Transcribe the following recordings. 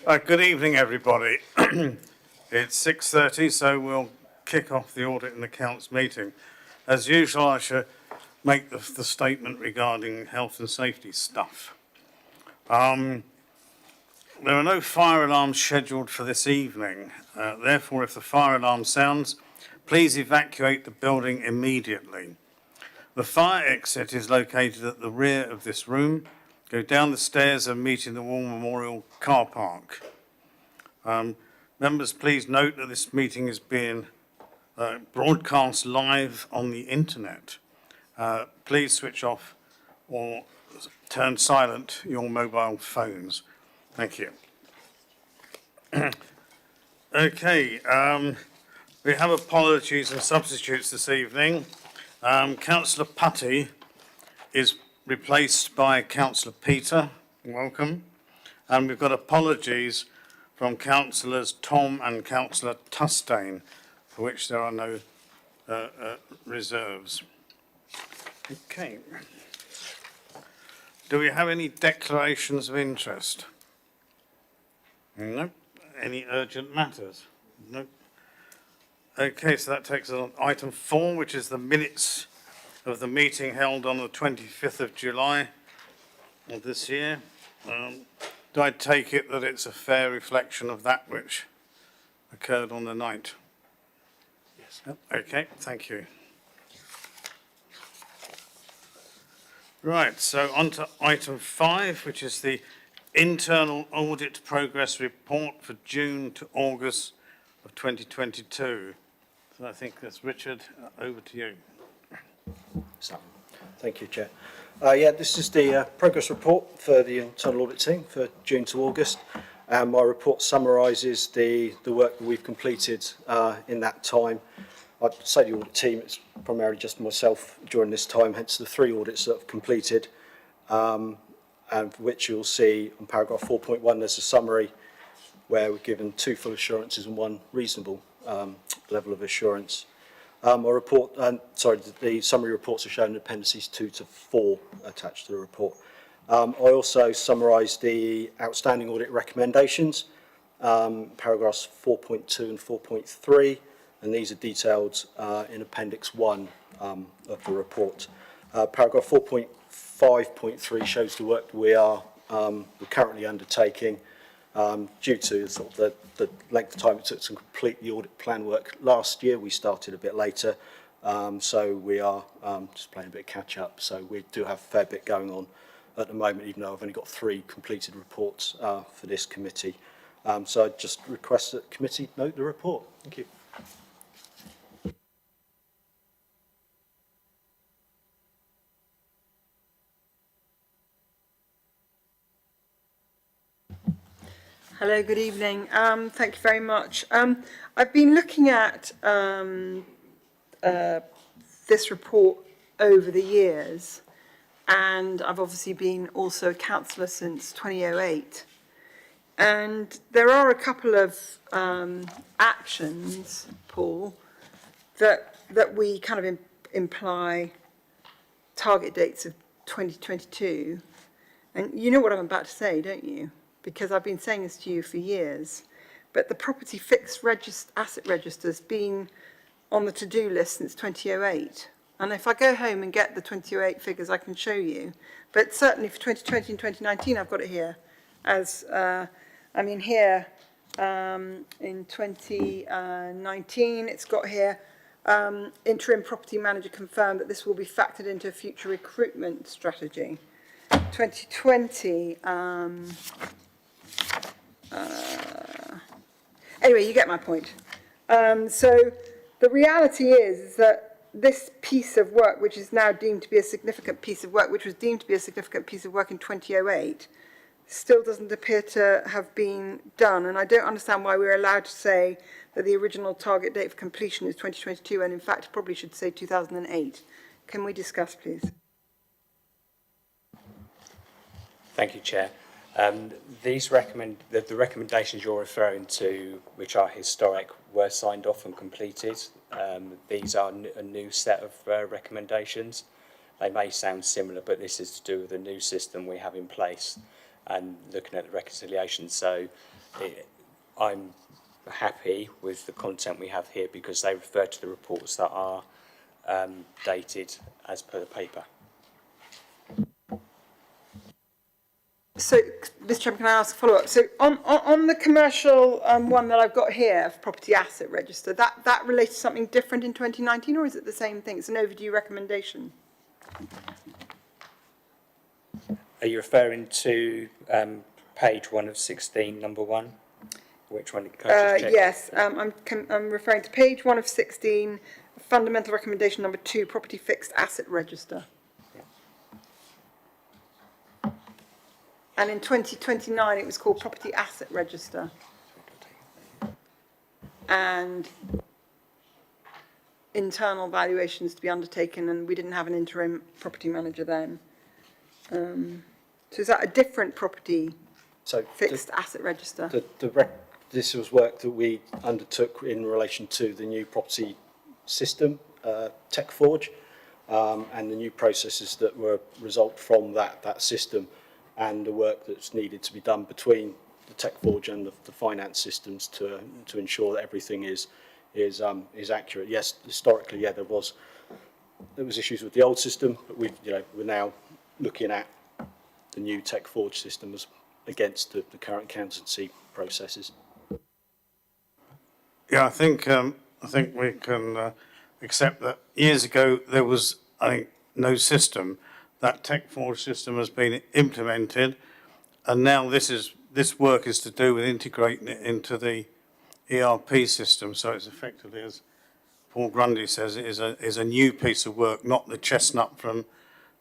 Good evening, everybody. It's 6:30, so we'll kick off the Audit and Accounts meeting. As usual, I should make the statement regarding health and safety stuff. There are no fire alarms scheduled for this evening. Therefore, if the fire alarm sounds, please evacuate the building immediately. The fire exit is located at the rear of this room. Go down the stairs and meet in the War Memorial car park. Members, please note that this meeting is being broadcast live on the internet. Please switch off or turn silent your mobile phones. Thank you. Okay, we have apologies and substitutes this evening. Councillor Putty is replaced by Councillor Peter. Welcome. And we've got apologies from Councillors Tom and Councillor Tustain, for which there are no reserves. Okay. Do we have any declarations of interest? No. Any urgent matters? No. Okay, so that takes us on item 4, which is the minutes of the meeting held on the 25th of July of this year. Do I take it that it's a fair reflection of that which occurred on the 9th? Yes. Okay, thank you. Right, so on to item 5, which is the Internal Audit Progress Report for June to August of 2022. So I think that's Richard, over to you. Thank you, Chair. This is the progress report for the internal audit team for June to August. My report summarises the work that we've completed in that time. I'd say the audit team, it's primarily just myself during this time, hence the 3 audits that I've completed, and which you'll see on paragraph 4.1, there's a summary where we're given 2 full assurances and 1 reasonable level of assurance. The summary reports are shown in appendices 2 to 4 attached to the report. I also summarised the outstanding audit recommendations, paragraphs 4.2 and 4.3, and these are detailed in appendix 1 of the report. Paragraph 4.5.3 shows the work that we're currently undertaking. Due to sort of the length of time it took to complete the audit plan work last year, we started a bit later, so we are just playing a bit of catch up. So we do have a fair bit going on at the moment, even though I've only got 3 completed reports for this committee. So I just request that the committee note the report. Thank you. Hello, good evening. Thank you very much. I've been looking at this report over the years, and I've obviously been also a councillor since 2008. And there are a couple of actions, Paul, that we kind of imply target dates of 2022. And you know what I'm about to say, don't you? Because I've been saying this to you for years, but the property fixed asset register's been on the to-do list since 2008. And if I go home and get the 2008 figures, I can show you. But certainly for 2020 and 2019, I've got it here as, in 2019, it's got here, interim property manager confirmed that this will be factored into a future recruitment strategy. 2020, anyway, you get my point. So the reality is that this piece of work, which is now deemed to be a significant piece of work, which was deemed to be a significant piece of work in 2008, still doesn't appear to have been done. And I don't understand why we're allowed to say that the original target date of completion is 2022, and in fact probably should say 2008. Can we discuss, please? Thank you, Chair. The recommendations you're referring to, which are historic, were signed off and completed. These are a new set of recommendations. They may sound similar, but this is to do with the new system we have in place and looking at the reconciliation. So I'm happy with the content we have here because they refer to the reports that are dated as per the paper. So, Mr. Chairman, can I ask a follow-up? So, on the commercial one that I've got here, property asset register, that relates to something different in 2019, or is it the same thing? It's an overdue recommendation. Are you referring to page 1 of 16, number 1? Which one? Can I just check? Yes, I'm referring to page 1 of 16, fundamental recommendation number 2, property fixed asset register. And in 2029, it was called property asset register. And internal valuations to be undertaken, and we didn't have an interim property manager then. So is that a different property fixed asset register? This was work that we undertook in relation to the new property system, TechForge, and the new processes that were result from that system, and the work that's needed to be done between the TechForge and the finance systems to ensure that everything is accurate. Yes, historically, yeah, there was issues with the old system, but we're now looking at the new TechForge system as against the current accountancy processes. Yeah, I think we can accept that years ago there was, I think, no system. That TechForge system has been implemented, and now this work is to do with integrating it into the ERP system. So it's effectively, as Paul Grundy says, it is a new piece of work, not the chestnut from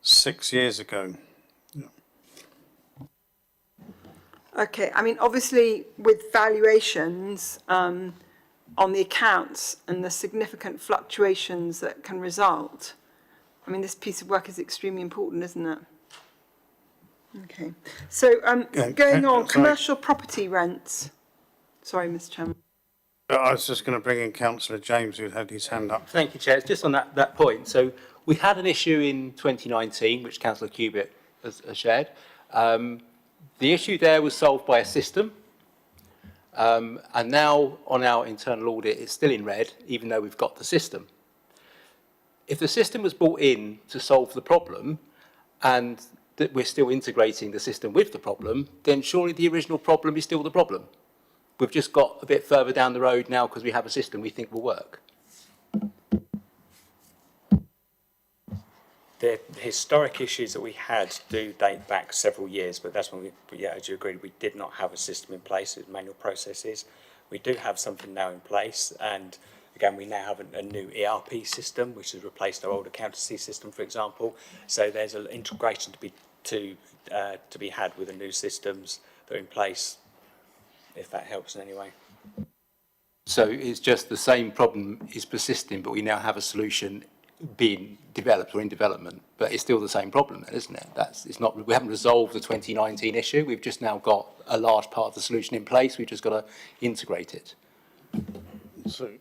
6 years ago. Okay, I mean, obviously, with valuations on the accounts and the significant fluctuations that can result, I mean, this piece of work is extremely important, isn't it? Okay. So, going on, commercial property rents. Sorry, Mr. Chairman. I was just going to bring in Councillor James, who had his hand up. Thank you, Chair. Just on that point. So we had an issue in 2019, which Councillor Cubitt has shared. The issue there was solved by a system. And now on our internal audit, it's still in red, even though we've got the system. If the system was brought in to solve the problem and that we're still integrating the system with the problem, then surely the original problem is still the problem. We've just got a bit further down the road now because we have a system we think will work. The historic issues that we had do date back several years, but that's when as you agreed, we did not have a system in place with manual processes. We do have something now in place, and again, we now have a new ERP system, which has replaced our old accountancy system, for example. So there's an integration to be had with the new systems that are in place, if that helps in any way. So it's just the same problem is persisting, but we now have a solution being developed or in development, but it's still the same problem, isn't it? We haven't resolved the 2019 issue. We've just now got a large part of the solution in place. We've just got to integrate it. So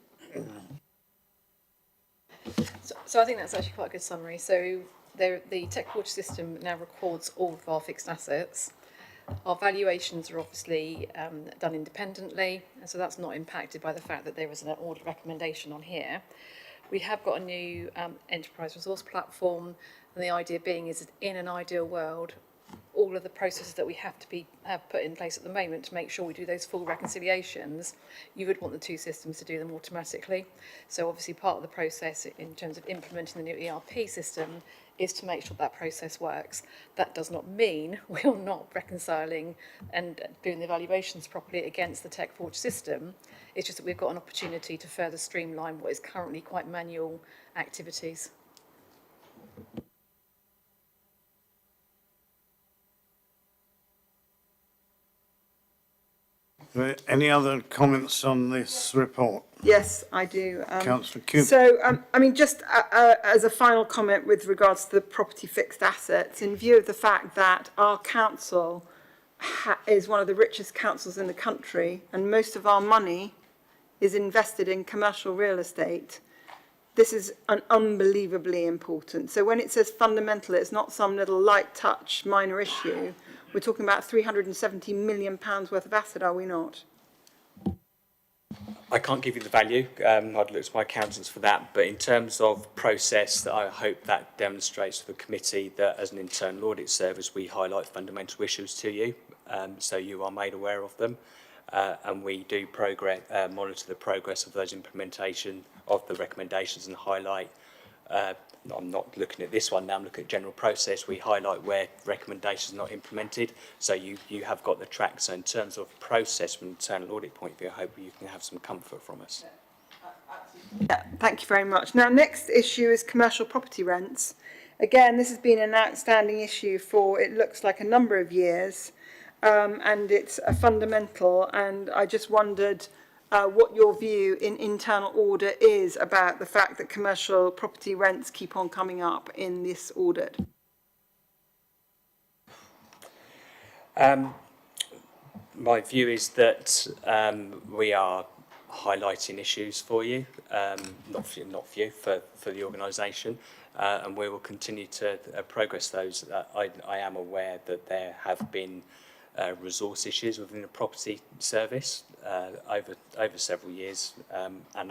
I think that's actually quite a good summary. So the TechForge system now records all of our fixed assets. Our valuations are obviously done independently, and so that's not impacted by the fact that there is an audit recommendation on here. We have got a new enterprise resource platform, and the idea being is that in an ideal world, all of the processes that we have put in place at the moment to make sure we do those full reconciliations, you would want the two systems to do them automatically. So obviously part of the process in terms of implementing the new ERP system is to make sure that process works. That does not mean we're not reconciling and doing the evaluations properly against the TechForge system. It's just that we've got an opportunity to further streamline what is currently quite manual activities. Any other comments on this report? Yes, I do. Councillor Cubitt. So, I mean, just as a final comment with regards to the property fixed assets, in view of the fact that our council is one of the richest councils in the country, and most of our money is invested in commercial real estate, this is an unbelievably important. So when it says fundamental, it's not some little light touch minor issue. we're talking about £370 million worth of asset, are we not? I can't give you the value. I'd look to my accountants for that. But in terms of process, I hope that demonstrates to the committee that as an internal audit service, we highlight fundamental issues to you, so you are made aware of them. And we do monitor the progress of those implementation of the recommendations and highlight. I'm not looking at this one now, I'm looking at general process. We highlight where recommendations are not implemented, so you have got the track. So in terms of process from an internal audit point of view, I hope you can have some comfort from us. Yeah, thank you very much. Now, next issue is commercial property rents. Again, this has been an outstanding issue for, it looks like, a number of years, and it's a fundamental, and I just wondered what your view in internal audit is about the fact that commercial property rents keep on coming up in this audit. My view is that we are highlighting issues for you, not for you, for the organisation, and we will continue to progress those. I am aware that there have been resource issues within the property service over several years, and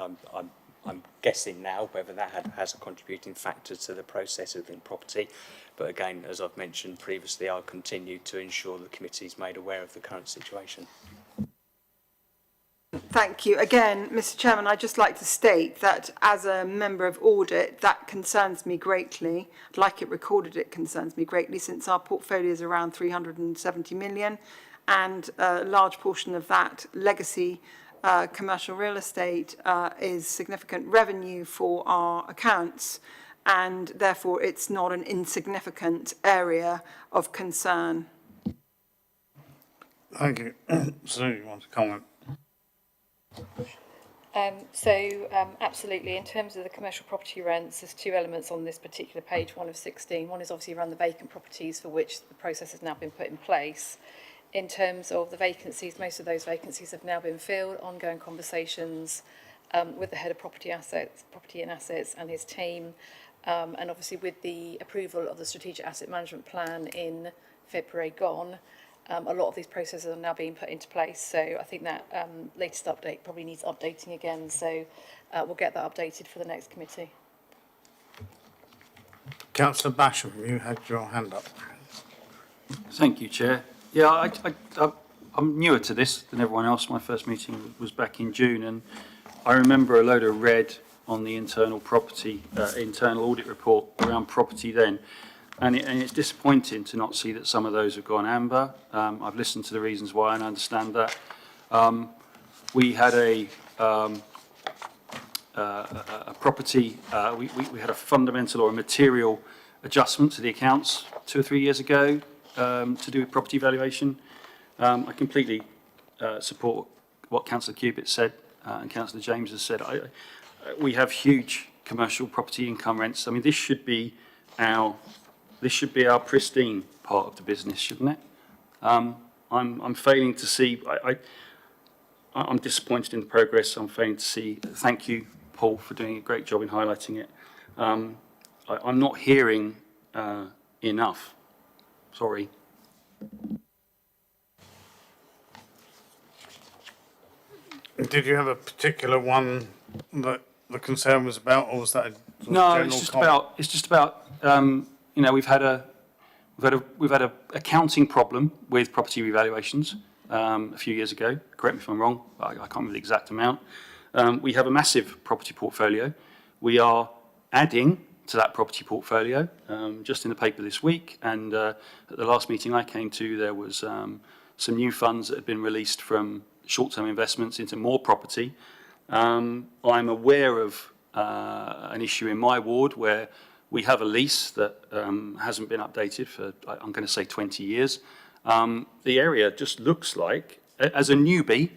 I'm guessing now whether that has a contributing factor to the process within property. But again, as I've mentioned previously, I'll continue to ensure the committee is made aware of the current situation. Thank you. Again, Mr. Chairman, I'd just like to state that as a member of audit, that concerns me greatly. I'd like it recorded, it concerns me greatly, since our portfolio is around 370 million, and a large portion of that legacy commercial real estate is significant revenue for our accounts, and therefore it's not an insignificant area of concern. Thank you. Sue, you want to comment? Absolutely, in terms of the commercial property rents, there's two elements on this particular page, one of 16. One is obviously around the vacant properties for which the process has now been put in place. In terms of the vacancies, most of those vacancies have now been filled, ongoing conversations with the head of property and assets and his team, and obviously with the approval of the strategic asset management plan in February gone, a lot of these processes are now being put into place. So I think that latest update probably needs updating again. So we'll get that updated for the next committee. Councillor Basham, you had your hand up. Thank you, Chair. Yeah, I'm newer to this than everyone else. My first meeting was back in June, and I remember a load of red on the internal audit report around property then. And it's disappointing to not see that some of those have gone amber. I've listened to the reasons why and I understand that. We had a property, we had a fundamental or a material adjustment to the accounts 2 or 3 years ago to do with property valuation. I completely support what Councillor Cubitt said and Councillor James has said. We have huge commercial property income rents. I mean, this should be our pristine part of the business, shouldn't it? I'm failing to see. I'm disappointed in the progress. I'm failing to see. Thank you, Paul, for doing a great job in highlighting it. I'm not hearing enough. Sorry. Did you have a particular one that the concern was about, or was that a No, general comment? it's just about. You know, we've had a accounting problem with property revaluations a few years ago. Correct me if I'm wrong. I can't remember the exact amount. We have a massive property portfolio. We are adding to that property portfolio just in the paper this week. And at the last meeting I came to, there was some new funds that had been released from short-term investments into more property. I'm aware of an issue in my ward where we have a lease that hasn't been updated for, I'm going to say, 20 years. The area just looks like, as a newbie,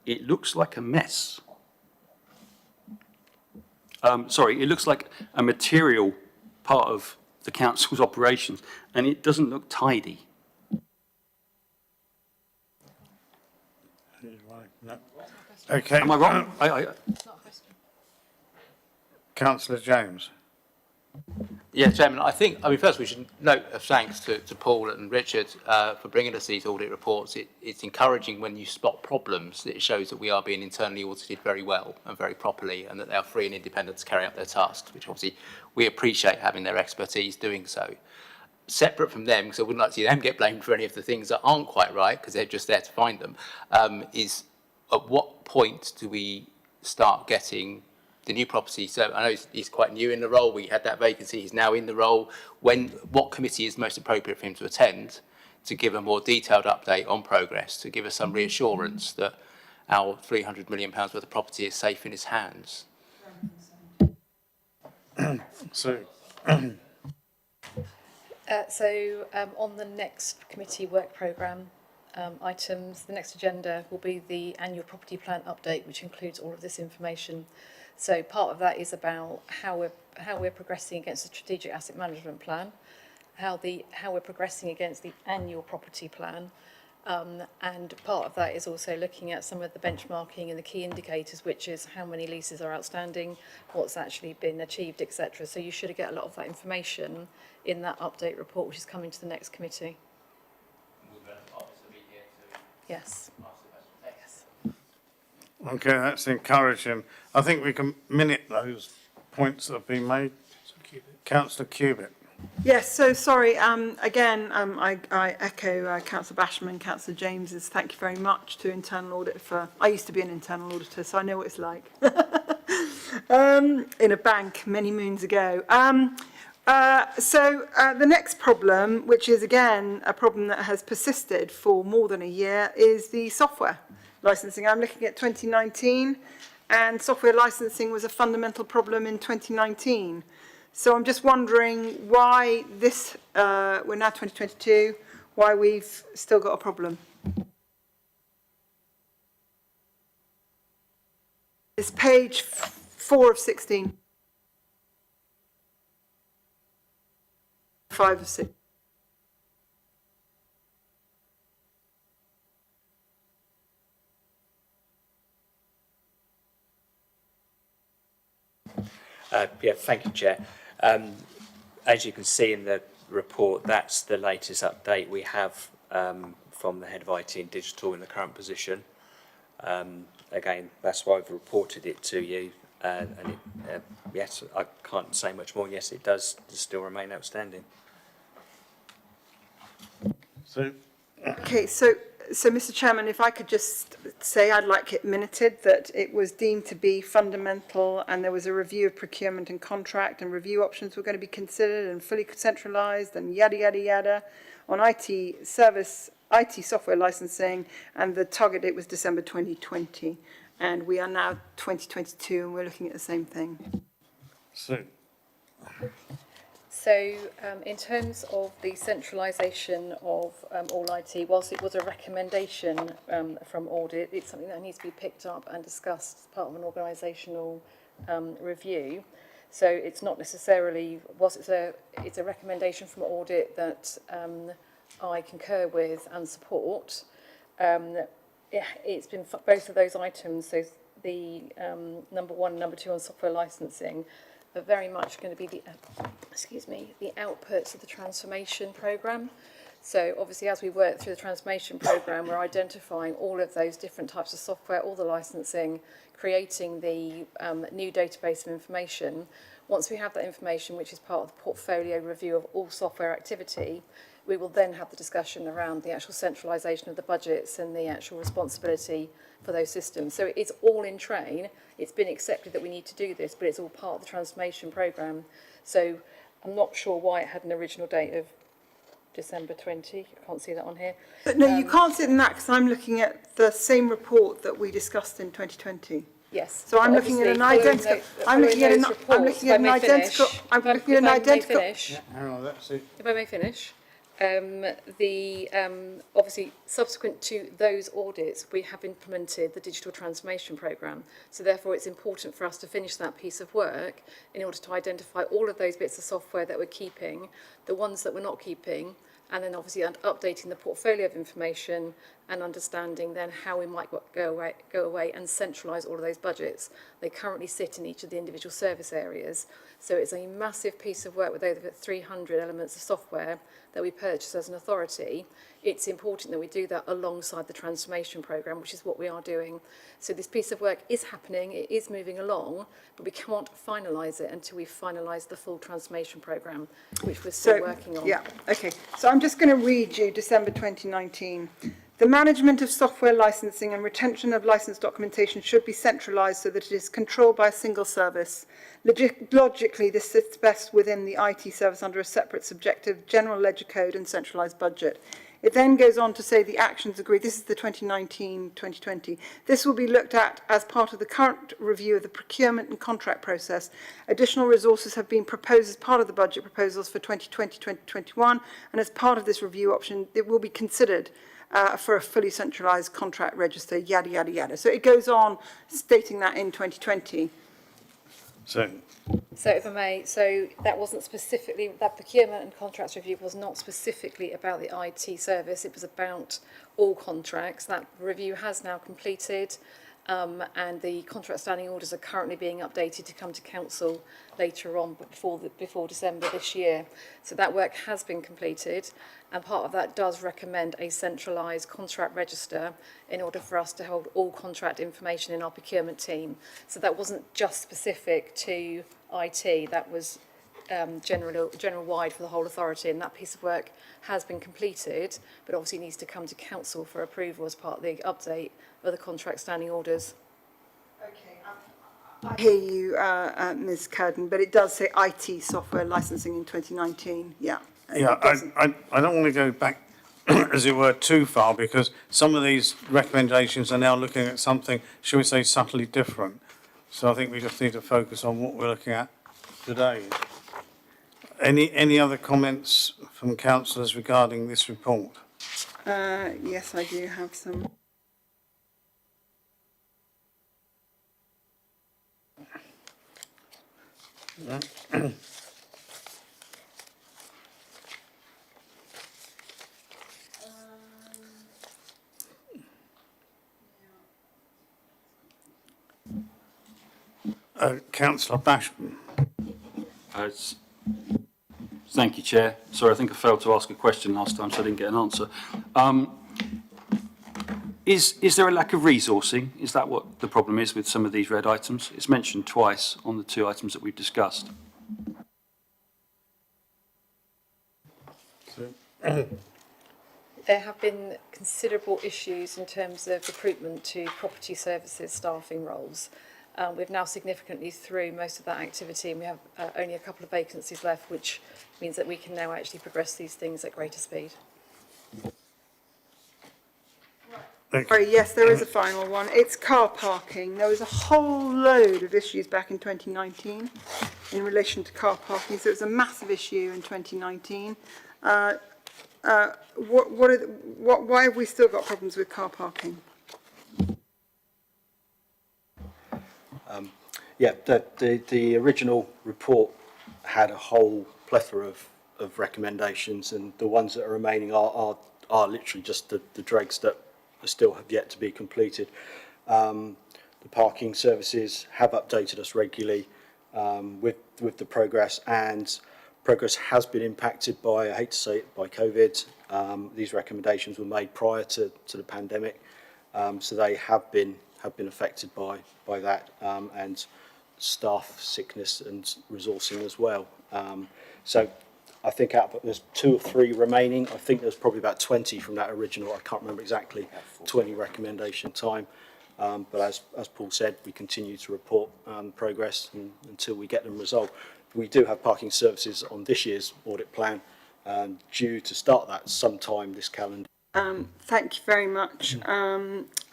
it looks like a mess. Sorry, it looks like a material part of the council's operations, and it doesn't look tidy. No. Okay. Am I wrong? It's not a question. Councillor James. Yeah, Chairman, first we should note a thanks to Paul and Richard for bringing us these audit reports. It's encouraging when you spot problems. It shows that we are being internally audited very well and very properly, and that they are free and independent to carry out their tasks, which obviously we appreciate having their expertise doing so. Separate from them, because I wouldn't like to see them get blamed for any of the things that aren't quite right, because they're just there to find them, is at what point do we start getting the new property? So I know he's quite new in the role. We had that vacancy. He's now in the role. What committee is most appropriate for him to attend to give a more detailed update on progress, to give us some reassurance that our £300 million worth of property is safe in his hands? So, On the next committee work programme items, the next agenda will be the annual property plan update, which includes all of this information. So part of that is about how we're progressing against the strategic asset management plan, how we're progressing against the annual property plan, and part of that is also looking at some of the benchmarking and the key indicators, which is how many leases are outstanding, what's actually been achieved, etc. So you should get a lot of that information in that update report, which is coming to the next committee. Yes. Yes. okay, that's encouraging. I think we can minute those points that have been made. Councillor Cubitt. Yes, so sorry, again, I echo Councillor Basham, Councillor James's thank you very much to Internal Audit I used to be an internal auditor, so I know what it's like, in a bank many moons ago. The next problem, which is again a problem that has persisted for more than a year, is the software licensing. I'm looking at 2019, and software licensing was a fundamental problem in 2019. So I'm just wondering why this, we're now 2022, why we've still got a problem. It's page 4 of 16. 5 of 6. Yeah, thank you, Chair. As you can see in the report, that's the latest update we have from the Head of IT and Digital in the current position. Again, that's why I've reported it to you. Yes, I can't say much more. Yes, it does still remain outstanding. So, Okay, so Mr. Chairman, if I could just say I'd like it minuted that it was deemed to be fundamental, and there was a review of procurement and contract, and review options were going to be considered and fully centralised and yada, yada, yada on IT software licensing, and the target date was December 2020. And we are now 2022 and we're looking at the same thing. So in terms of the centralisation of all IT, whilst it was a recommendation from Audit, it's something that needs to be picked up and discussed as part of an organisational review. So it's not necessarily, whilst it's a recommendation from Audit that I concur with and support, it's been both of those items, so the number 1 and number 2 on software licensing, are very much going to be the outputs of the transformation programme. So obviously as we work through the transformation programme, we're identifying all of those different types of software, all the licensing, creating the new database of information. Once we have that information, which is part of the portfolio review of all software activity, we will then have the discussion around the actual centralisation of the budgets and the actual responsibility for those systems. So it's all in train. It's been accepted that we need to do this, but it's all part of the transformation programme. So I'm not sure why it had an original date of December 20. I can't see that on here. But no, you can't see it in that because I'm looking at the same report that we discussed in 2020. Yes. So I'm looking at an identical. I'm looking at an identical. I'm looking at an identical. hang on, that's it. If I may finish. Obviously, subsequent to those audits, we have implemented the digital transformation programme. So therefore, it's important for us to finish that piece of work in order to identify all of those bits of software that we're keeping, the ones that we're not keeping, and then obviously updating the portfolio of information and understanding then how we might go away and centralise all of those budgets. They currently sit in each of the individual service areas. So it's a massive piece of work with over 300 elements of software that we purchase as an authority. It's important that we do that alongside the transformation programme, which is what we are doing. So this piece of work is happening, it is moving along, but we can't finalise it until we finalise the full transformation programme, which we're still working on. Yeah, okay. So I'm just going to read you December 2019. The management of software licensing and retention of license documentation should be centralised so that it is controlled by a single service. Logically, this sits best within the IT service under a separate subjective general ledger code and centralised budget. It then goes on to say the actions agreed. This is the 2019-2020. This will be looked at as part of the current review of the procurement and contract process. Additional resources have been proposed as part of the budget proposals for 2020-2021, and as part of this review option, it will be considered for a fully centralised contract register, yada, yada, yada. So it goes on stating that in 2020. So, So if I may, so that wasn't specifically, that procurement and contracts review was not specifically about the IT service, it was about all contracts. That review has now completed, and the contract standing orders are currently being updated to come to council later on, but before December this year. So that work has been completed, and part of that does recommend a centralised contract register in order for us to hold all contract information in our procurement team. So that wasn't just specific to IT, that was general wide for the whole authority, and that piece of work has been completed, but obviously needs to come to council for approval as part of the update of the contract standing orders. Okay, I hear you, Ms. Curden, but it does say IT software licensing in 2019. Yeah. yeah, I don't want to go back, as it were, too far, because some of these recommendations are now looking at something, shall we say, subtly different. So I think we just need to focus on what we're looking at today. Any other comments from councillors regarding this report? Yes, I do have some. Councillor Basham. Thank you, Chair. Sorry, I think I failed to ask a question last time, so I didn't get an answer. Is there a lack of resourcing? Is that what the problem is with some of these red items? It's mentioned twice on the two items that we've discussed. There have been considerable issues in terms of recruitment to property services staffing roles. We've now significantly through most of that activity, and we have only a couple of vacancies left, which means that we can now actually progress these things at greater speed. Sorry, yes, there is a final one. It's car parking. There was a whole load of issues back in 2019 in relation to car parking, so it was a massive issue in 2019. Why have we still got problems with car parking? Yeah, the original report had a whole plethora of recommendations, and the ones that are remaining are literally just the dregs that still have yet to be completed. The parking services have updated us regularly with the progress, and progress has been impacted by, I hate to say it, by COVID. These recommendations were made prior to the pandemic, so they have been affected by that, and staff sickness and resourcing as well. So I think there's 2 or 3 remaining. I think there's probably about 20 from that original. I can't remember exactly 20 recommendation time. But as Paul said, we continue to report progress until we get them resolved. We do have parking services on this year's audit plan, due to start that sometime this calendar. Thank you very much.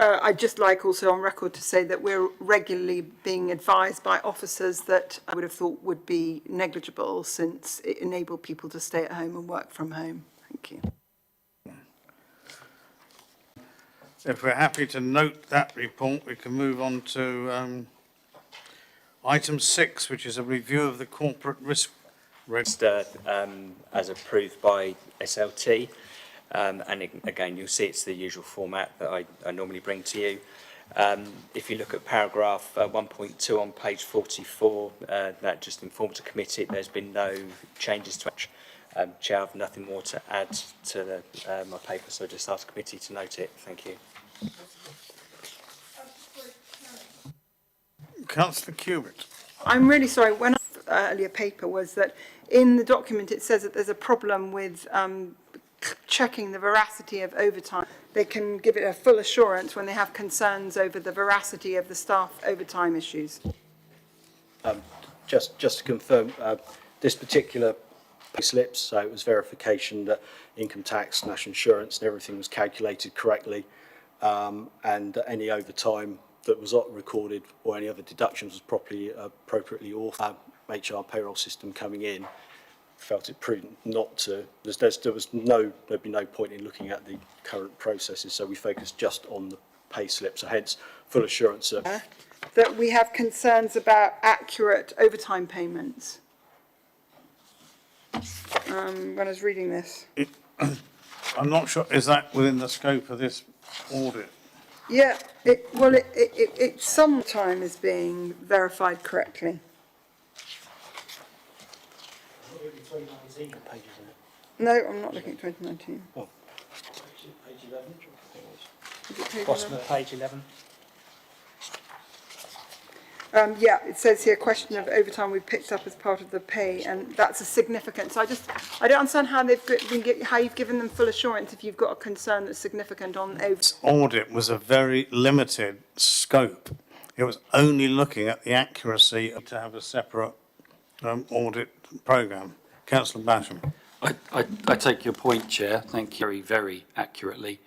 I'd just like also on record to say that we're regularly being advised by officers that I would have thought would be negligible, since it enabled people to stay at home and work from home. Thank you. If we're happy to note that report, we can move on to item 6, which is a review of the corporate risk register as approved by SLT. Again, you'll see it's the usual format that I normally bring to you. If you look at paragraph 1.2 on page 44, that just informs the committee there's been no changes to it. Chair, I have nothing more to add to my paper, so I just ask the committee to note it. Thank you. Councillor Cubitt. I'm really sorry, when earlier paper was that in the document it says that there's a problem with checking the veracity of overtime. They can give it a full assurance when they have concerns over the veracity of the staff overtime issues. Just to confirm, this particular pay slips, so it was verification that income tax, national insurance and everything was calculated correctly, and any overtime that was not recorded or any other deductions was appropriately authored. HR payroll system coming in felt it prudent not to. There'd be no point in looking at the current processes, so we focused just on the pay slips. So hence, full assurance that we have concerns about accurate overtime payments. When I was reading this. I'm not sure, is that within the scope of this audit? Yeah, it sometime is being verified correctly. No, I'm not looking at 2019. Oh. Is it page Bottom 11? of page 11. Yeah, it says here, question of overtime we picked up as part of the pay, and that's a significant. So I don't understand how how you've given them full assurance if you've got a concern that's significant on overtime. This audit was a very limited scope. It was only looking at the accuracy to have a separate audit programme. Councillor Basham. I take your point, Chair. Thank you very, very accurately.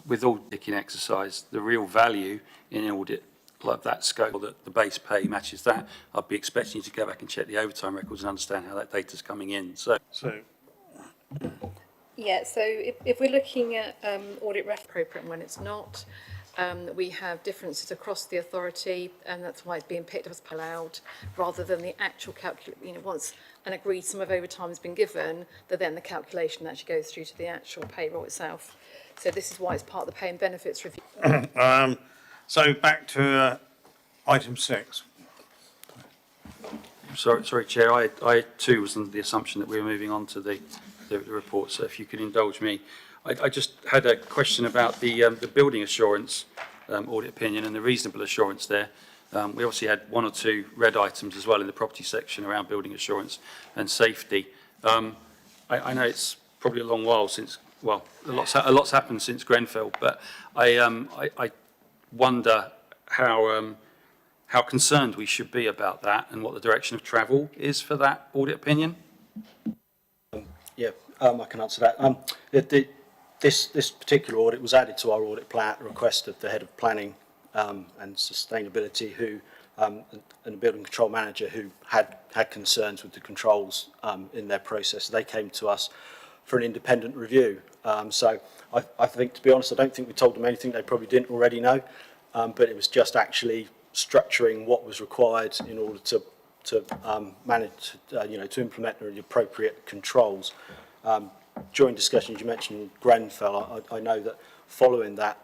With all picking exercise, the real value in an audit like that scope, that the base pay matches that, I'd be expecting you to go back and check the overtime records and understand how that data's coming in. Yeah, so if we're looking at audit ref appropriate and when it's not, we have differences across the authority, and that's why it's being picked up as allowed, rather than the actual once an agreed sum of overtime has been given, then the calculation actually goes through to the actual payroll itself. So this is why it's part of the pay and benefits review. So back to item 6. Sorry, Chair. I too was under the assumption that we were moving on to the report. So if you could indulge me, I just had a question about the building assurance audit opinion and the reasonable assurance there. We obviously had 1 or 2 red items as well in the property section around building assurance and safety. I know it's probably a long while since, well, a lot's happened since Grenfell, but I wonder how concerned we should be about that and what the direction of travel is for that audit opinion. Yeah, I can answer that. This particular audit was added to our audit plan at the request of the head of planning and sustainability, who and the building control manager, who had concerns with the controls in their process. They came to us for an independent review. So I think, to be honest, I don't think we told them anything they probably didn't already know, but it was just actually structuring what was required in order to manage, to implement the appropriate controls. During discussions, you mentioned Grenfell. I know that following that,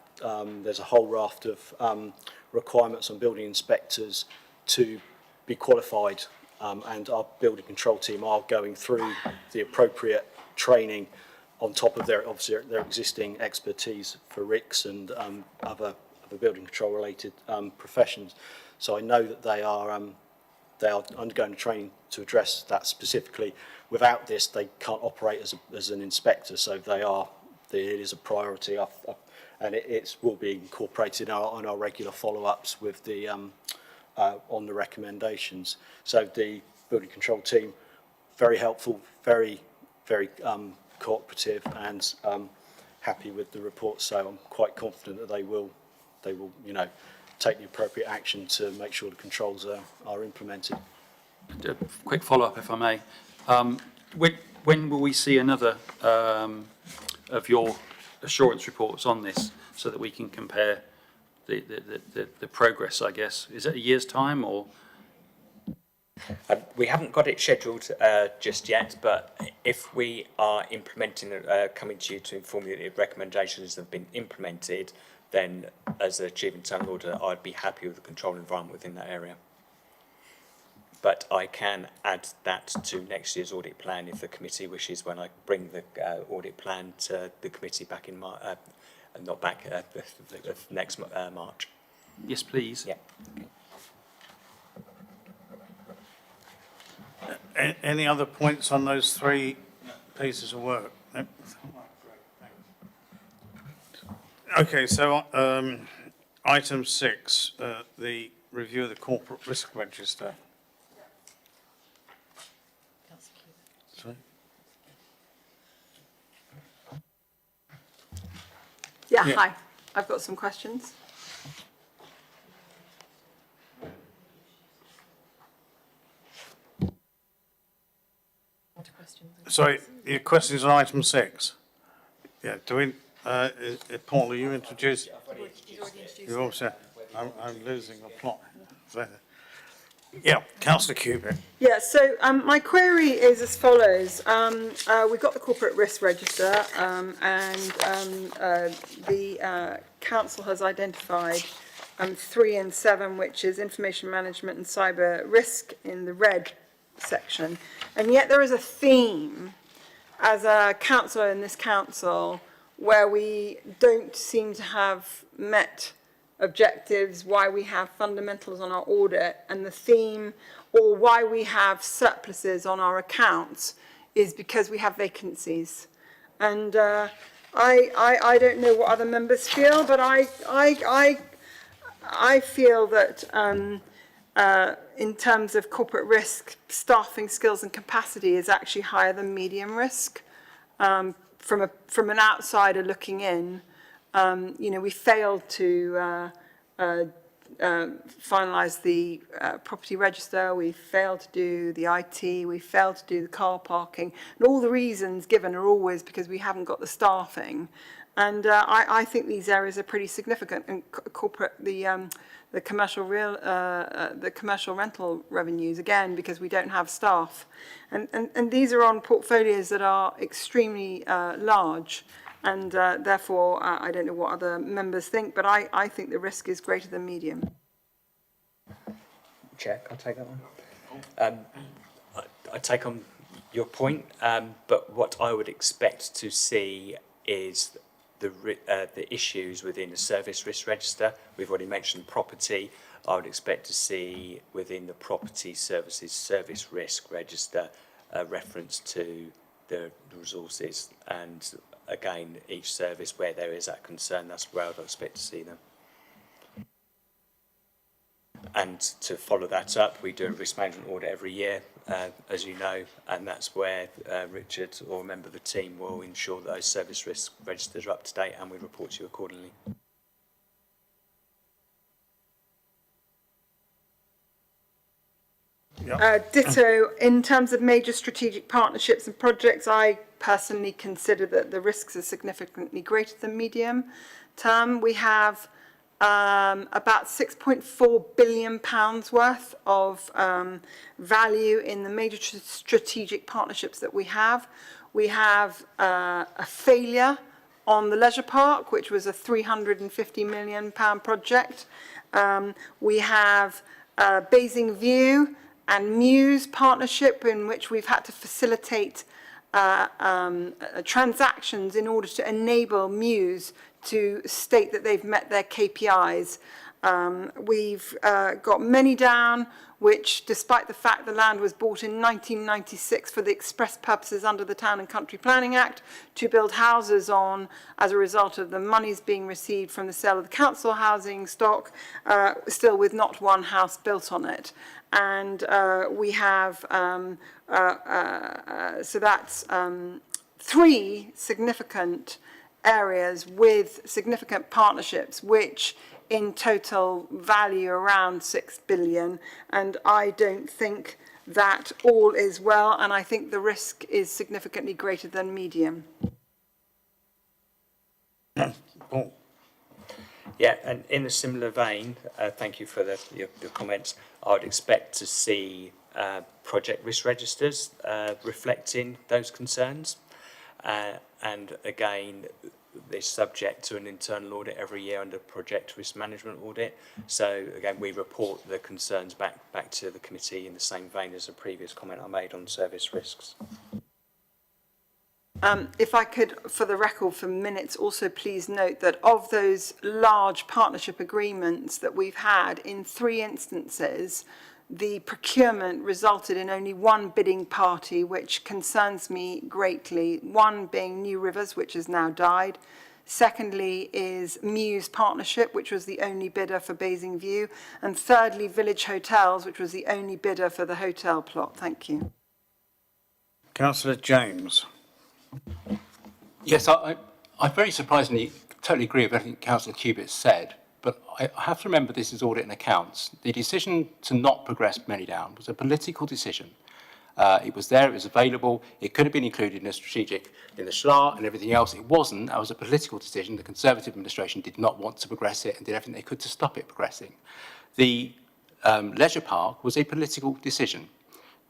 there's a whole raft of requirements on building inspectors to be qualified, and our building control team are going through the appropriate training on top of their existing expertise for RICS and other building control related professions. So I know that they are undergoing training to address that specifically. Without this, they can't operate as an inspector, so it is a priority, and it will be incorporated on our regular follow-ups with the on the recommendations. So the building control team, very helpful, very cooperative, and happy with the report. So I'm quite confident that they will take the appropriate action to make sure the controls are implemented. A quick follow-up, if I may. When will we see another of your assurance reports on this, so that we can compare the progress, I guess? Is it a year's time, or? We haven't got it scheduled just yet, but if we are implementing, coming to you to inform you that the recommendations have been implemented, then as a Chief Internal Auditor, I'd be happy with the control environment within that area. But I can add that to next year's audit plan if the committee wishes, when I bring the audit plan to the committee back in March, not back, next March. Yes, please. Yeah. Any other points on those three pieces of work? No? Okay, so item 6, the review of the corporate risk register. Sorry? Yeah, Yeah. hi. I've got some questions. Sorry, your questions on item 6? Yeah, do we, Paul, are you introduced? You also, I'm losing a plot. Yeah, Councillor Cubitt. Yeah, so my query is as follows. We've got the corporate risk register and the council has identified 3 and 7, which is information management and cyber risk in the red section. And yet there is a theme as a councillor in this council where we don't seem to have met objectives, why we have fundamentals on our audit, and the theme, or why we have surpluses on our accounts, is because we have vacancies. And I don't know what other members feel, but I feel that in terms of corporate risk, staffing skills and capacity is actually higher than medium risk. From an outsider looking in, you know, we failed to finalise the property register, we failed to do the IT, we failed to do the car parking, and all the reasons given are always because we haven't got the staffing. And I think these areas are pretty significant. And corporate, the commercial rental revenues, again, because we don't have staff. And these are on portfolios that are extremely large. And therefore, I don't know what other members think, but I think the risk is greater than medium. Chair, can I take that one? I take on your point, but what I would expect to see is the issues within the service risk register. We've already mentioned property. I would expect to see within the property services service risk register a reference to the resources, and again, each service where there is that concern, that's where I'd expect to see them. And to follow that up, we do a risk management audit every year, as you know, and that's where Richard or a member of the team will ensure that those service risk registers are up to date, and we report to you accordingly. Ditto, in terms of major strategic partnerships and projects, I personally consider that the risks are significantly greater than medium term. We have about £6.4 billion worth of value in the major strategic partnerships that we have. We have a failure on the leisure park, which was a £350 million project. We have Basing View and Muse partnership, in which we've had to facilitate transactions in order to enable Muse to state that they've met their KPIs. We've got Many Down, which, despite the fact the land was bought in 1996 for the express purposes under the Town and Country Planning Act to build houses on, as a result of the monies being received from the sale of the council housing stock, still with not one house built on it. And we have, so that's 3 significant areas with significant partnerships, which in total value around 6 billion. And I don't think that all is well, and I think the risk is significantly greater than medium. Paul. Yeah, and in a similar vein, thank you for your comments. I would expect to see project risk registers reflecting those concerns. And again, it's subject to an internal audit every year under project risk management audit. So again, we report the concerns back to the committee in the same vein as the previous comment I made on service risks. If I could, for the record, for minutes, also please note that of those large partnership agreements that we've had, in 3 instances, the procurement resulted in only one bidding party, which concerns me greatly. One being New Rivers, which has now died. Secondly is Muse Partnership, which was the only bidder for Basing View. And thirdly, Village Hotels, which was the only bidder for the hotel plot. Thank you. Councillor James. Yes, I very surprisingly totally agree with everything Councillor Cubitt said, but I have to remember this is audit and accounts. The decision to not progress Manydown was a political decision. It was there, it was available, it could have been included in a strategic, in the SLA and everything else. It wasn't. That was a political decision. The Conservative administration did not want to progress it and did everything they could to stop it progressing. The leisure park was a political decision.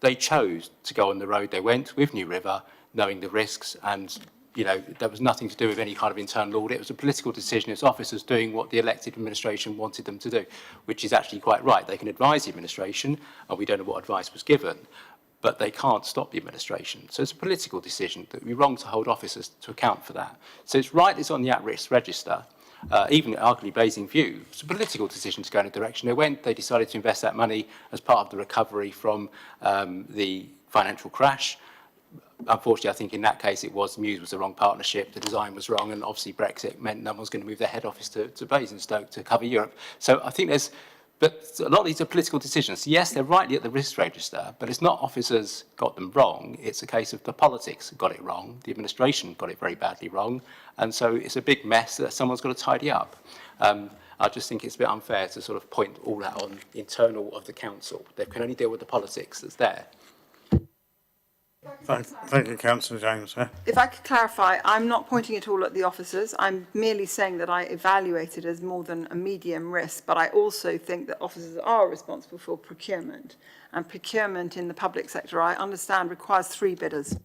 They chose to go on the road they went with New River, knowing the risks, and there was nothing to do with any kind of internal audit. It was a political decision. It's officers doing what the elected administration wanted them to do, which is actually quite right. They can advise the administration, and we don't know what advice was given, but they can't stop the administration. So it's a political decision. That it would be wrong to hold officers to account for that. So it's right it's on the at-risk register. Even arguably Basing View, it's a political decision to go in a direction they went. They decided to invest that money as part of the recovery from the financial crash. Unfortunately, I think in that case, Muse was the wrong partnership, the design was wrong, and obviously Brexit meant no one was going to move their head office to Basingstoke to cover Europe. So I think but a lot of these are political decisions. Yes, they're rightly at the risk register, but it's not officers got them wrong. It's a case of the politics got it wrong, the administration got it very badly wrong, and so it's a big mess that someone's got to tidy up. I just think it's a bit unfair to sort of point all that on internal of the council. They can only deal with the politics that's there. Thank you, Councillor James. If I could clarify, I'm not pointing it all at the officers. I'm merely saying that I evaluate it as more than a medium risk, but I also think that officers are responsible for procurement. And procurement in the public sector, I understand, requires 3 bidders.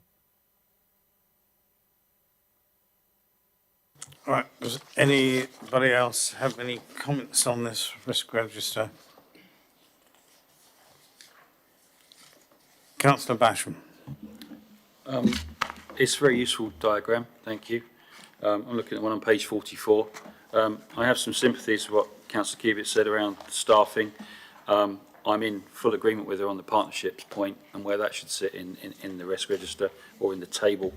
All right, does anybody else have any comments on this risk register? Councillor Basham. It's a very useful diagram, thank you. I'm looking at one on page 44. I have some sympathies with what Councillor Cubitt said around staffing. I'm in full agreement with her on the partnerships point and where that should sit in the risk register or in the table.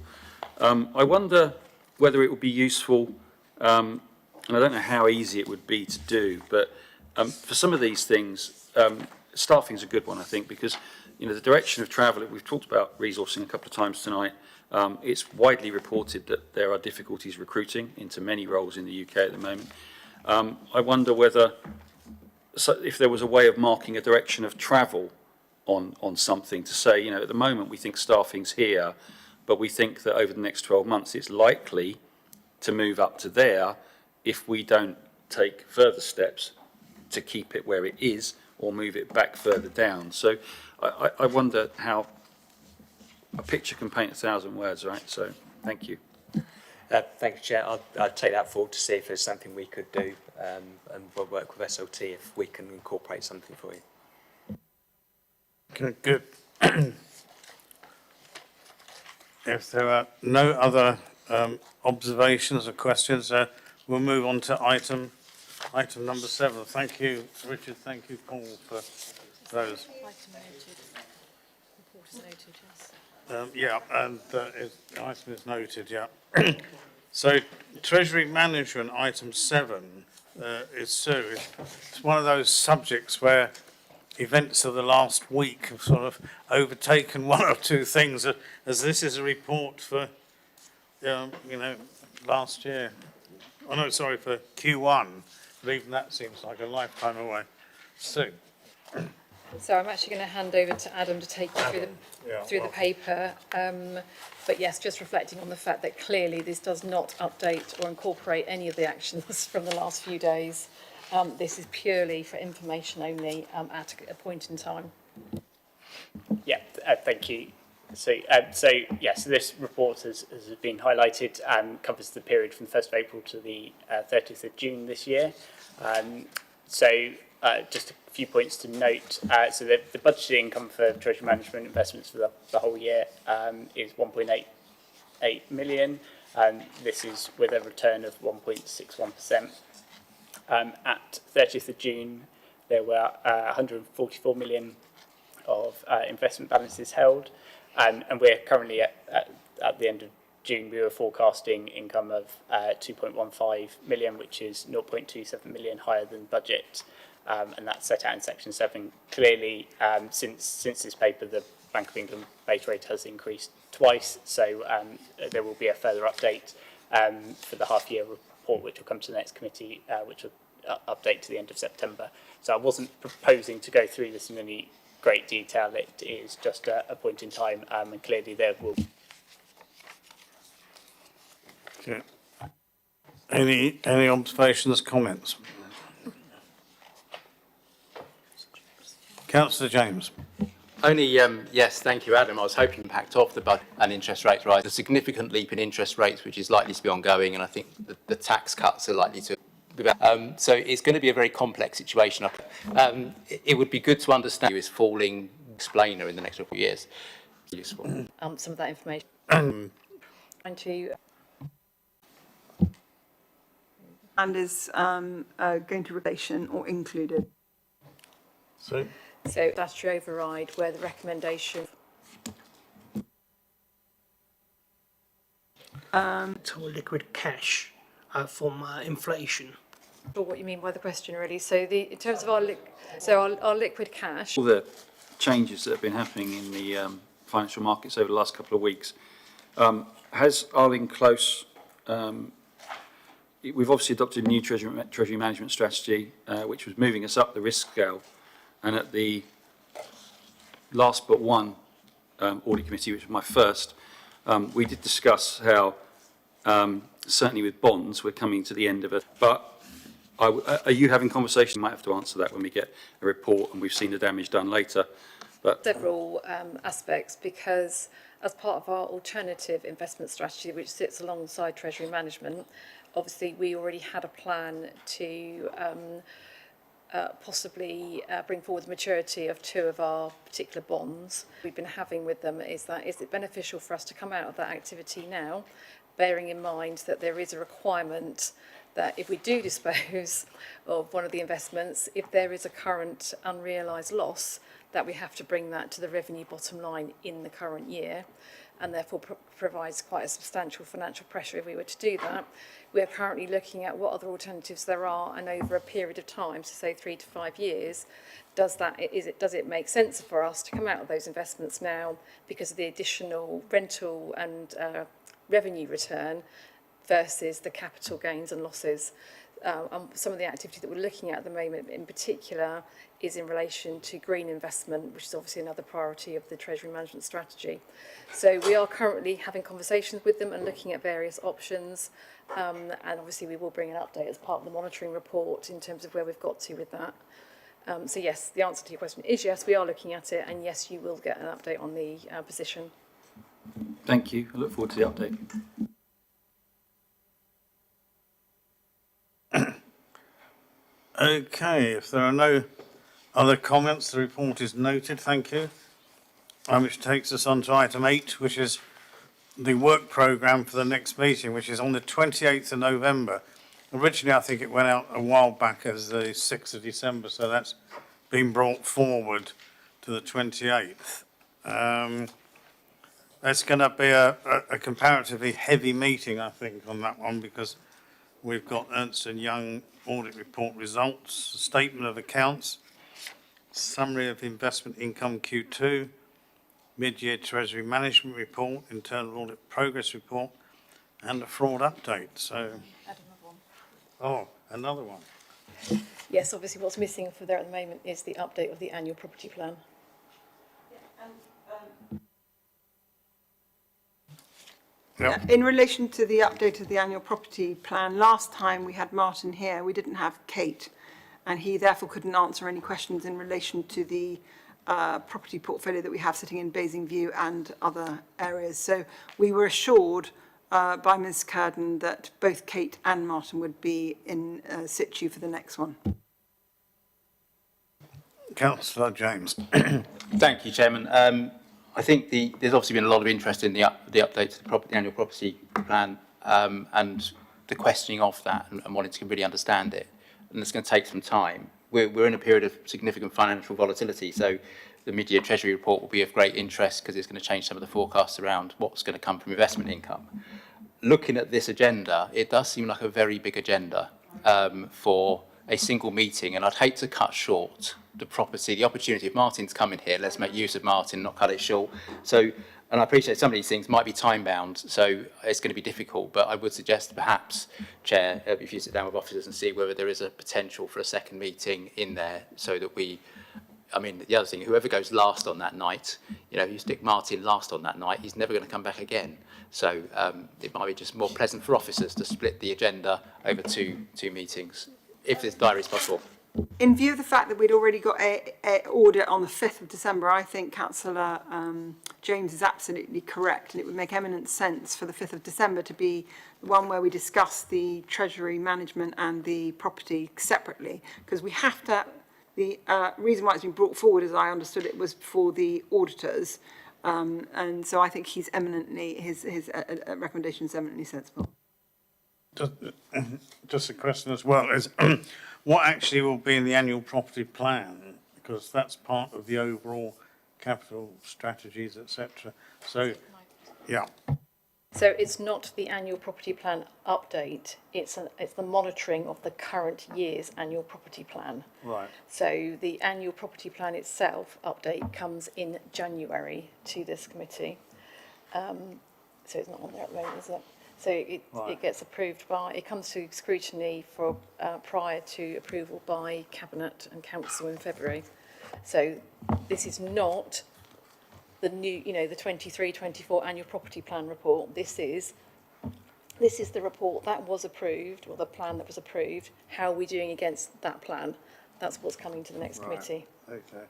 I wonder whether it would be useful, and I don't know how easy it would be to do, but for some of these things, staffing is a good one, I think, because the direction of travel, we've talked about resourcing a couple of times tonight. It's widely reported that there are difficulties recruiting into many roles in the UK at the moment. I wonder if there was a way of marking a direction of travel on something to say, at the moment we think staffing's here, but we think that over the next 12 months it's likely to move up to there if we don't take further steps to keep it where it is or move it back further down. So I wonder how a picture can paint 1,000 words, right? So thank you. Thank you, Chair. I'll take that forward to see if there's something we could do, and we'll work with SLT if we can incorporate something for you. Okay, good. If there are no other observations or questions, we'll move on to item number 7. Thank you, Richard. Thank you, Paul, for those. Item noted. Report is noted, yes. Yeah, and the item is noted, yeah. So, Treasury Management, item 7, is serious. It's one of those subjects where events of the last week have sort of overtaken one or two things, as this is a report for, last year. Oh, no, sorry, for Q1, but even that seems like a lifetime away. Sue. So I'm actually going to hand over to Adam to take you through the paper. But yes, just reflecting on the fact that clearly this does not update or incorporate any of the actions from the last few days. This is purely for information only at a point in time. Yeah, thank you. So this report, as has been highlighted, covers the period from the 1st of April to the 30th of June this year. Just a few points to note. So the budgeted income for treasury management investments for the whole year is 1.88 million. This is with a return of 1.61%. At 30th of June, there were 144 million of investment balances held, and we're currently at the end of June, we were forecasting income of 2.15 million, which is 0.27 million higher than budget, and that's set out in section 7. Clearly, since this paper, the Bank of England base rate has increased twice, so there will be a further update for the half-year report, which will come to the next committee, which will update to the end of September. So I wasn't proposing to go through this in any great detail. It is just a point in time, and clearly there will. Okay. Any observations, comments? Councillor James. Only, yes, thank you, Adam. I was hoping impact of the budget and interest rates rise. A significant leap in interest rates, which is likely to be ongoing, and I think the tax cuts are likely to be better. So it's going to be a very complex situation. It would be good to understand who is falling explainer in the next couple of years. Useful. Some of that information. Trying to. And is going to relation or included. So Statutory override where the recommendation. Total liquid cash from inflation. Or what you mean by the question, really? So in terms of our liquid cash. All the changes that have been happening in the financial markets over the last couple of weeks, has Arlene Close, we've obviously adopted a new treasury management strategy, which was moving us up the risk scale. And at the last but one audit committee, which was my first, we did discuss how, certainly with bonds, we're coming to the end of it. But are you having conversations? You might have to answer that when we get a report and we've seen the damage done later. But several aspects, because as part of our alternative investment strategy, which sits alongside treasury management, obviously we already had a plan to possibly bring forward the maturity of 2 of our particular bonds. We've been having with them is it beneficial for us to come out of that activity now, bearing in mind that there is a requirement that if we do dispose of one of the investments, if there is a current unrealised loss, that we have to bring that to the revenue bottom line in the current year, and therefore provides quite a substantial financial pressure if we were to do that. We are currently looking at what other alternatives there are, and over a period of time, so say 3 to 5 years, does it make sense for us to come out of those investments now because of the additional rental and revenue return versus the capital gains and losses. Some of the activity that we're looking at the moment in particular is in relation to green investment, which is obviously another priority of the treasury management strategy. So we are currently having conversations with them and looking at various options, and obviously we will bring an update as part of the monitoring report in terms of where we've got to with that. So yes, the answer to your question is yes, we are looking at it, and yes, you will get an update on the position. thank you. I look forward to the update. Okay, if there are no other comments, the report is noted. Thank you. Which takes us on to item 8, which is the work programme for the next meeting, which is on the 28th of November. Originally, I think it went out a while back as the 6th of December, so that's been brought forward to the 28th. That's going to be a comparatively heavy meeting, I think, on that one, because we've got Ernst & Young audit report results, a statement of accounts, summary of investment income Q2, mid-year treasury management report, internal audit progress report, and a fraud update. So, another one. Yes, obviously what's missing for there at the moment is the update of the annual property plan. Yep. In relation to the update of the annual property plan, last time we had Martin here, we didn't have Kate, and he therefore couldn't answer any questions in relation to the property portfolio that we have sitting in Basingview and other areas. So we were assured by Ms Curden that both Kate and Martin would be in situ for the next one. Councillor James. Thank you, Chairman. I think there's obviously been a lot of interest in the update to the annual property plan and the questioning of that and wanting to really understand it. And it's going to take some time. We're in a period of significant financial volatility, so the mid-year Treasury report will be of great interest because it's going to change some of the forecasts around what's going to come from investment income. Looking at this agenda, it does seem like a very big agenda for a single meeting, and I'd hate to cut short the opportunity. If Martin's coming here, let's make use of Martin, not cut it short. So, and I appreciate some of these things might be time-bound, so it's going to be difficult, but I would suggest perhaps, Chair, if you sit down with officers and see whether there is a potential for a second meeting in there so that I mean, the other thing, whoever goes last on that night, you stick Martin last on that night, he's never going to come back again. So it might be just more pleasant for officers to split the agenda over two meetings, if this diary is possible. In view of the fact that we'd already got a audit on the 5th of December, I think Councillor James is absolutely correct, and it would make eminent sense for the 5th of December to be the one where we discuss the Treasury management and the property separately, because we have to, the reason why it's been brought forward, as I understood it, was for the auditors, and so I think he's eminently, his recommendation is eminently sensible. Just a question as well is what actually will be in the annual property plan, because that's part of the overall capital strategies, etc. So, yeah. So it's not the annual property plan update, it's the monitoring of the current year's annual property plan. Right. So the annual property plan itself update comes in January to this committee. So it's not on there at the moment, is it? So it gets approved it comes to scrutiny for prior to approval by Cabinet and Council in February. So this is not the new, the 23-24 annual property plan report. This is the report that was approved, or the plan that was approved. How are we doing against that plan? That's what's coming to the next committee. Okay.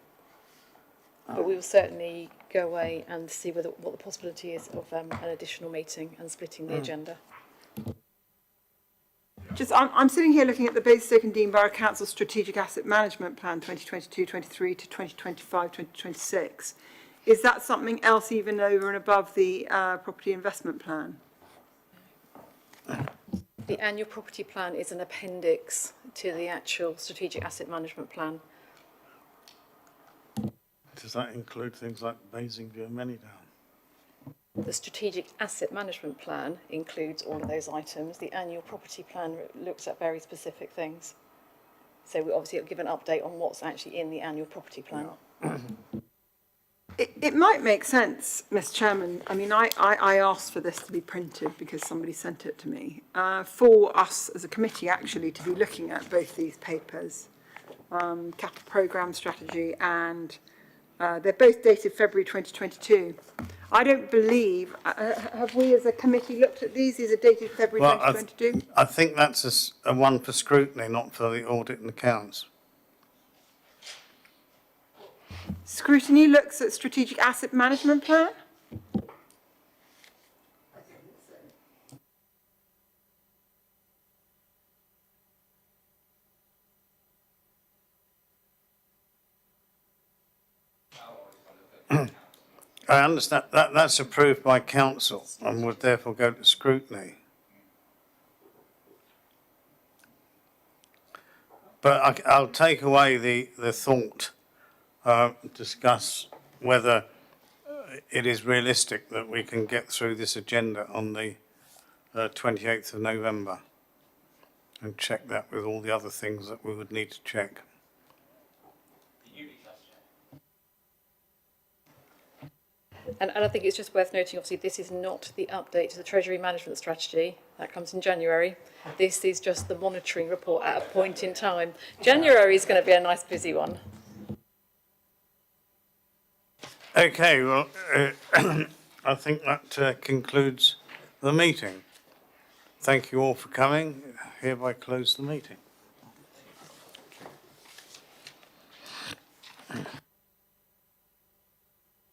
But we will certainly go away and see what the possibility is of an additional meeting and splitting the agenda. I'm sitting here looking at the Basingstoke and Dean Borough Council Strategic Asset Management Plan 2022-23 to 2025-2026. Is that something else even over and above the property investment plan? The annual property plan is an appendix to the actual Strategic Asset Management Plan. Does that include things like Basingview and Manydown? The Strategic Asset Management Plan includes all of those items. The annual property plan looks at very specific things. So we obviously give an update on what's actually in the annual property plan. Yeah. It might make sense, Mr. Chairman. I mean, I asked for this to be printed because somebody sent it to me, for us as a committee actually to be looking at both these papers, capital programme strategy, and they're both dated February 2022. I don't believe, have we as a committee looked at these? These are dated February 2022? I think that's a one for scrutiny, not for the audit and accounts. Scrutiny looks at strategic asset management plan? I understand that's approved by council and would therefore go to scrutiny. But I'll take away the thought, discuss whether it is realistic that we can get through this agenda on the 28th of November and check that with all the other things that we would need to check. And I think it's just worth noting, obviously, this is not the update to the Treasury Management Strategy. That comes in January. This is just the monitoring report at a point in time. January is going to be a nice busy one. Okay, well, I think that concludes the meeting. Thank you all for coming. Hereby close the meeting.